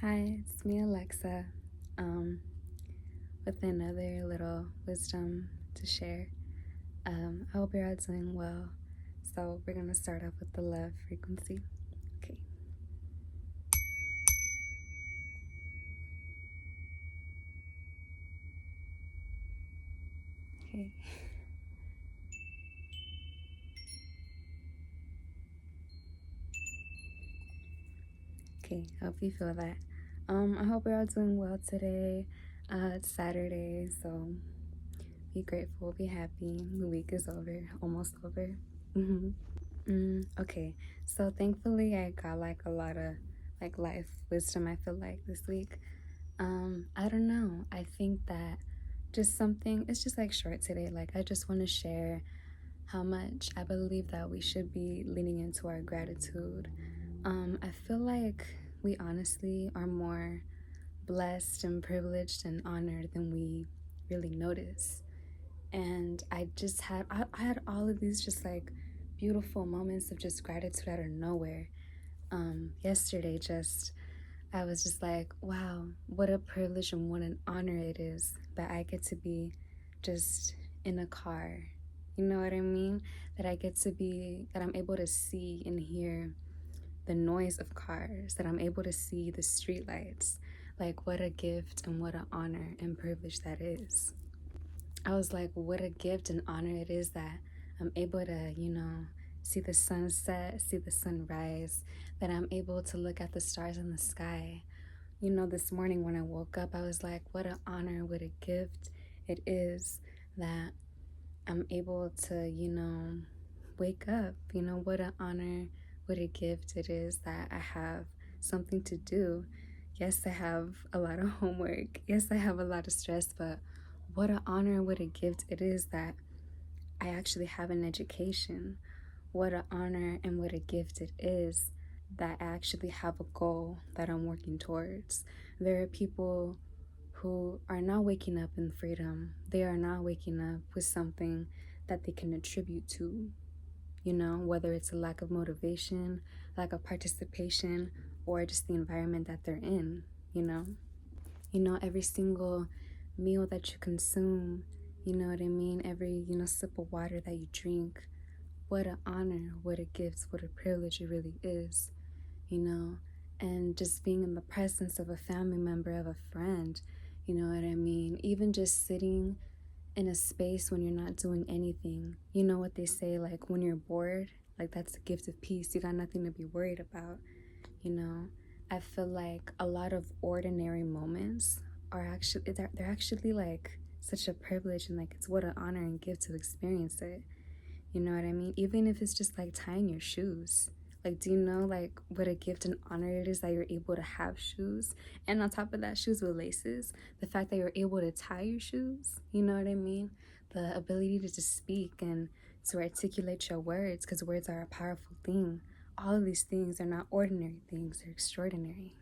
Hi, it's me, Alexa, um, with another little wisdom to share. I hope you're all doing well. So, we're going to start off with the love frequency. Okay. Okay. Okay. I hope you feel that. I hope you're all doing well today. It's Saturday, so be grateful, be happy. The week is over, almost over. Okay, so thankfully I got like a lot of like life wisdom. I feel like this week. I don't know. I think that just something, it's just like short today. Like, I just want to share how much I believe that we should be leaning into our gratitude. I feel like we honestly are more blessed and privileged and honored than we really notice. And I had all of these just like beautiful moments of just gratitude out of nowhere. Yesterday, just I was just like, wow, what a privilege and what an honor it is that I get to be just in a car. You know what I mean? That I get to be, that I'm able to see and hear the noise of cars, that I'm able to see the street lights. Like, what a gift and what an honor and privilege that is. I was like, what a gift and honor it is that I'm able to, see the sunset, see the sunrise, that I'm able to look at the stars in the sky. This morning when I woke up, I was like, what an honor, what a gift it is that I'm able to, wake up. What an honor, what a gift it is that I have something to do. Yes, I have a lot of homework. Yes, I have a lot of stress, but what an honor, what a gift it is that I actually have an education. What an honor and what a gift it is that I actually have a goal that I'm working towards. There are people who are not waking up in freedom. They are not waking up with something that they can attribute to, whether it's a lack of motivation, lack of participation, or just the environment that they're in, you know? Every single meal that you consume, you know what I mean? Every, sip of water that you drink, what an honor, what a gift, what a privilege it really is, you know? And just being in the presence of a family member, of a friend, you know what I mean? Even just sitting in a space when you're not doing anything. You know what they say, like when you're bored, like that's a gift of peace. You got nothing to be worried about, you know? I feel like a lot of ordinary moments are actually, they're actually like such a privilege, and like it's what an honor and gift to experience it. You know what I mean? Even if it's just like tying your shoes. Like, do you know like what a gift and honor it is that you're able to have shoes? And on top of that, shoes with laces. The fact that you're able to tie your shoes, you know what I mean? The ability to just speak and to articulate your words, because words are a powerful thing. All of these things are not ordinary things, they're extraordinary.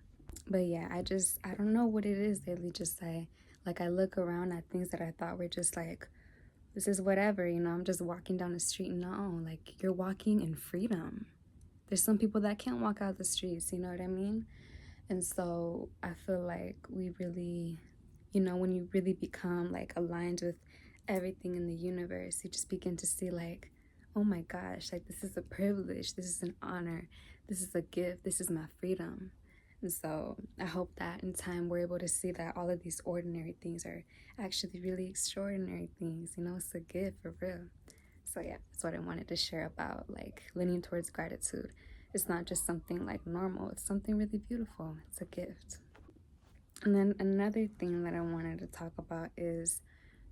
But yeah, I don't know what it is lately. Just like I look around at things that I thought were just like, this is whatever, I'm just walking down the street. No, like you're walking in freedom. There's some people that can't walk out the streets, you know what I mean? And so I feel like we really, when you really become like aligned with everything in the universe, you just begin to see like, oh my gosh, like this is a privilege, this is an honor, this is a gift, this is my freedom. And so I hope that in time we're able to see that all of these ordinary things are actually really extraordinary things. It's a gift for real. So yeah, that's what I wanted to share about like leaning towards gratitude. It's not just something like normal, it's something really beautiful. It's a gift. And then another thing that I wanted to talk about is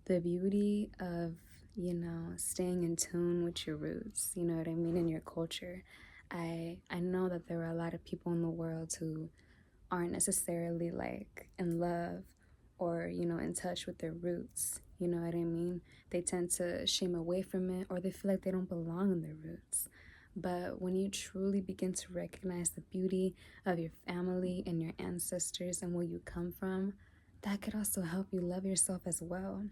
the beauty of, staying in tune with your roots, you know what I mean, in your culture. I know that there are a lot of people in the world who aren't necessarily like in love or, in touch with their roots. You know what I mean? They tend to shame away from it, or they feel like they don't belong in their roots. But when you truly begin to recognize the beauty of your family and your ancestors and where you come from, that could also help you love yourself as well,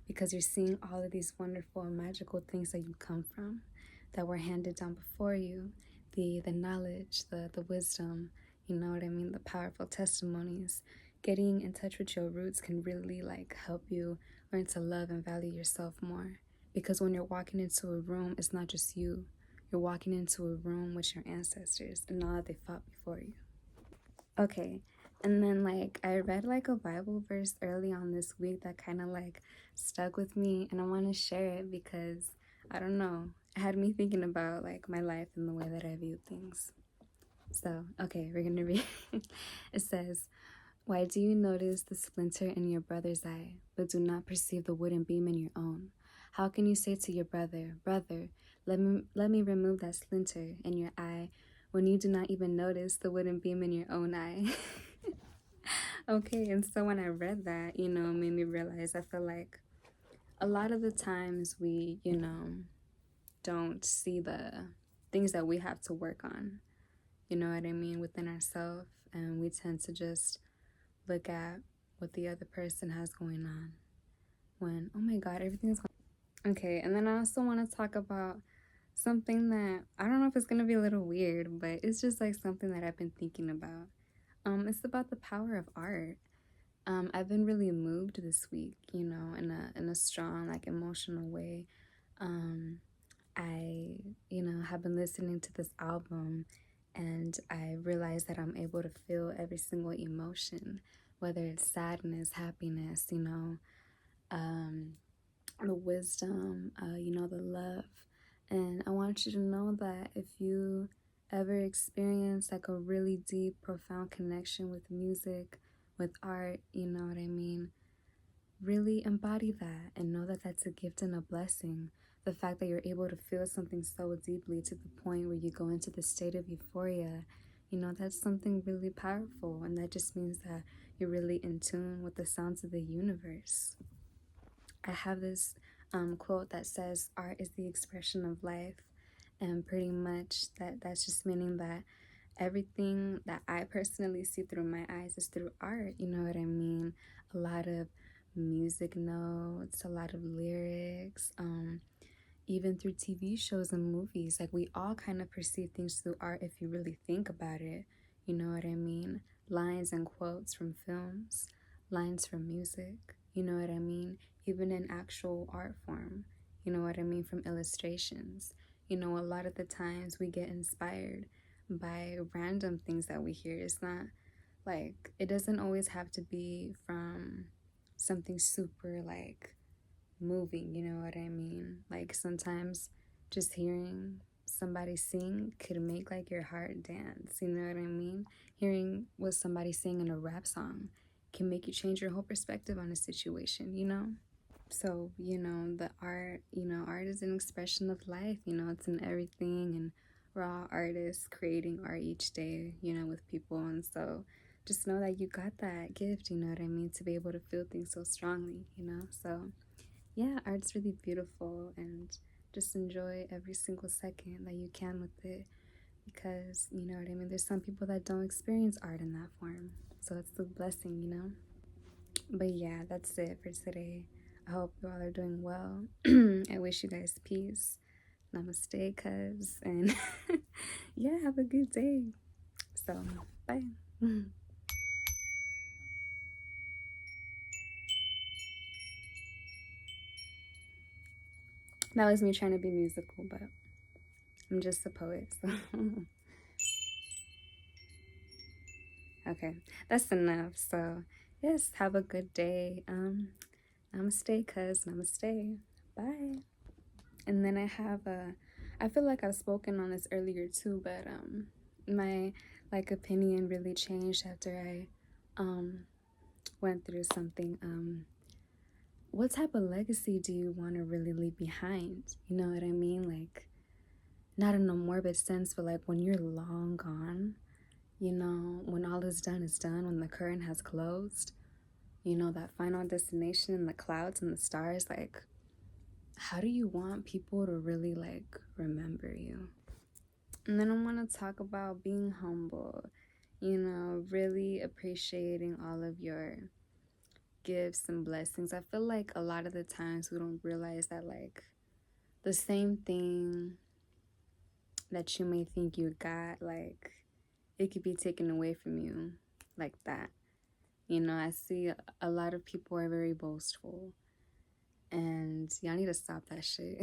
because you're seeing all of these wonderful and magical things that you come from, that were handed down before you, the knowledge, the wisdom, You know what I mean? The powerful testimonies. Getting in touch with your roots can really like help you learn to love and value yourself more. Because when you're walking into a room, it's not just you. You're walking into a room with your ancestors and all that they fought before you. Okay. And then like I read like a Bible verse early on this week that kind of like stuck with me, and I want to share it because I don't know, it had me thinking about like my life and the way that I view things. So, okay, we're going to read. It says, "Why do you notice the splinter in your brother's eye, but do not perceive the wooden beam in your own? How can you say to your brother, 'Brother, let me remove that splinter in your eye,' when you do not even notice the wooden beam in your own eye?" Okay, and so when I read that, it made me realize I feel like a lot of the times we, don't see the things that we have to work on, you know what I mean, within ourselves, and we tend to just look at what the other person has going on when, oh my God, everything's going. Okay, and then I also want to talk about something that I don't know if it's going to be a little weird, but it's just like something that I've been thinking about. It's about the power of art. I've been really moved this week, in a strong, like emotional way. I, have been listening to this album, and I realized that I'm able to feel every single emotion, whether it's sadness, happiness, um, the wisdom, the love. And I want you to know that if you ever experience like a really deep, profound connection with music, with art, you know what I mean? Really embody that and know that that's a gift and a blessing. The fact that you're able to feel something so deeply to the point where you go into the state of euphoria, that's something really powerful. And that just means that you're really in tune with the sounds of the universe. I have this quote that says, "Art is the expression of life." And pretty much that's just meaning that everything that I personally see through my eyes is through art. You know what I mean? A lot of music notes, a lot of lyrics, even through TV shows and movies. Like we all kind of perceive things through art if you really think about it. You know what I mean? Lines and quotes from films, lines from music. You know what I mean? Even in actual art form. You know what I mean? From illustrations. A lot of the times we get inspired by random things that we hear. It's not like, it doesn't always have to be from something super like moving, you know what I mean? Like sometimes just hearing somebody sing could make like your heart dance, you know what I mean? Hearing what somebody sing in a rap song can make you change your whole perspective on a situation, you know? So, the art, art is an expression of life, it's in everything, and we're all artists creating art each day, with people. And so just know that you got that gift, you know what I mean, to be able to feel things so strongly, So, yeah, art's really beautiful, and just enjoy every single second that you can with it, because, you know what I mean, there's some people that don't experience art in that form. So it's a blessing. But yeah, that's it for today. I hope you all are doing well. I wish you guys peace. Namaste, cuz. And yeah, have a good day. So, bye. That was me trying to be musical, but I'm just a poet. So. Okay, that's enough. So, yes, have a good day. Namaste, cuz. Namaste. Bye. And then I feel like I've spoken on this earlier too, but my like opinion really changed after I went through something. What type of legacy do you want to really leave behind? You know what I mean? Like, not in a morbid sense, but like when you're long gone, when all is done, when the curtain has closed, that final destination in the clouds and the stars, like, how do you want people to really like remember you? And then I want to talk about being humble, really appreciating all of your gifts and blessings. I feel like a lot of the times we don't realize that like the same thing that you may think you got, like it could be taken away from you like that. You know, I see a lot of people are very boastful, and y'all need to stop that shit.